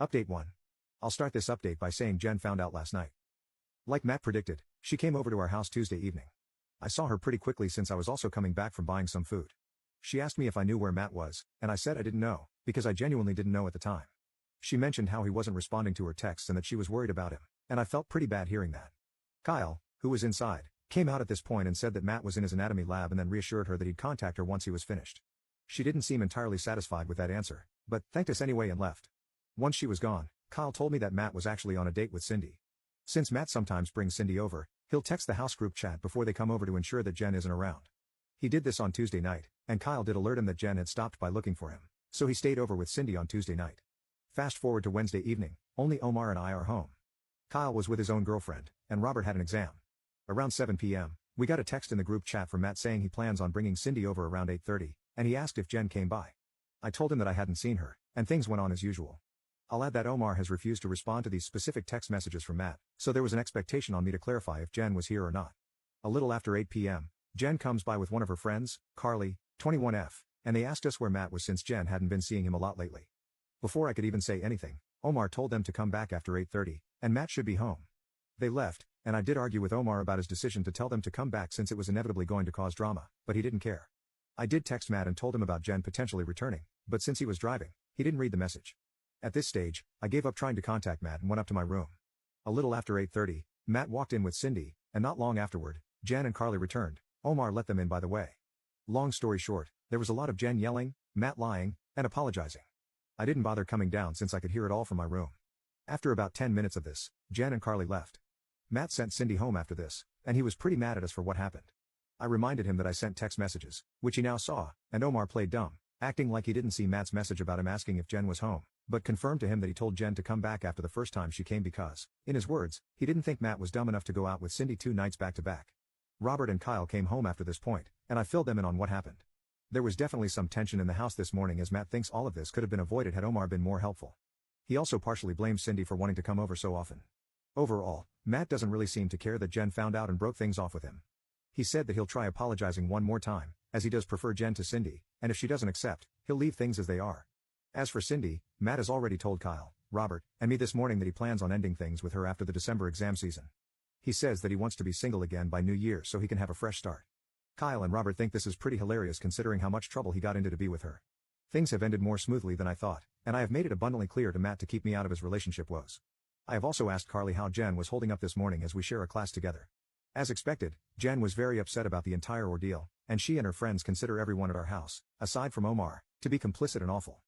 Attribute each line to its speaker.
Speaker 1: Update 1. I'll start this update by saying Jen found out last night. Like Matt predicted, she came over to our house Tuesday evening. I saw her pretty quickly since I was also coming back from buying some food. She asked me if I knew where Matt was, and I said I didn't know, because I genuinely didn't know at the time. She mentioned how he wasn't responding to her texts and that she was worried about him, and I felt pretty bad hearing that. Kyle, who was inside, came out at this point and said that Matt was in his anatomy lab and then reassured her that he'd contact her once he was finished. She didn't seem entirely satisfied with that answer, but thanked us anyway and left. Once she was gone, Kyle told me that Matt was actually on a date with Cindy. Since Matt sometimes brings Cindy over, he'll text the house group chat before they come over to ensure that Jen isn't around. He did this on Tuesday night, and Kyle did alert him that Jen had stopped by looking for him, so he stayed over with Cindy on Tuesday night. Fast forward to Wednesday evening, only Omar and I are home. Kyle was with his own girlfriend, and Robert had an exam. Around 7 p.m., we got a text in the group chat from Matt saying he plans on bringing Cindy over around 8:30, and he asked if Jen came by. I told him that I hadn't seen her, and things went on as usual. I'll add that Omar has refused to respond to these specific text messages from Matt, so there was an expectation on me to clarify if Jen was here or not. A little after 8 p.m., Jen comes by with one of her friends, Carly, 21F, and they asked us where Matt was since Jen hadn't been seeing him a lot lately. Before I could even say anything, Omar told them to come back after 8:30, and Matt should be home. They left, and I did argue with Omar about his decision to tell them to come back since it was inevitably going to cause drama, but he didn't care. I did text Matt and told him about Jen potentially returning, but since he was driving, he didn't read the message. At this stage, I gave up trying to contact Matt and went up to my room. A little after 8:30, Matt walked in with Cindy, and not long afterward, Jen and Carly returned. Omar let them in by the way. Long story short, there was a lot of Jen yelling, Matt lying, and apologizing. I didn't bother coming down since I could hear it all from my room. After about 10 minutes of this, Jen and Carly left. Matt sent Cindy home after this, and he was pretty mad at us for what happened. I reminded him that I sent text messages, which he now saw, and Omar played dumb, acting like he didn't see Matt's message about him asking if Jen was home, but confirmed to him that he told Jen to come back after the first time she came because, in his words, he didn't think Matt was dumb enough to go out with Cindy 2 nights back to back. Robert and Kyle came home after this point, and I filled them in on what happened. There was definitely some tension in the house this morning as Matt thinks all of this could have been avoided had Omar been more helpful. He also partially blames Cindy for wanting to come over so often. Overall, Matt doesn't really seem to care that Jen found out and broke things off with him. He said that he'll try apologizing one more time, as he does prefer Jen to Cindy, and if she doesn't accept, he'll leave things as they are. As for Cindy, Matt has already told Kyle, Robert, and me this morning that he plans on ending things with her after the December exam season. He says that he wants to be single again by New Year so he can have a fresh start. Kyle and Robert think this is pretty hilarious considering how much trouble he got into to be with her. Things have ended more smoothly than I thought, and I have made it abundantly clear to Matt to keep me out of his relationship woes. I have also asked Carly how Jen was holding up this morning as we share a class together. As expected, Jen was very upset about the entire ordeal, and she and her friends consider everyone at our house, aside from Omar, to be complicit and awful.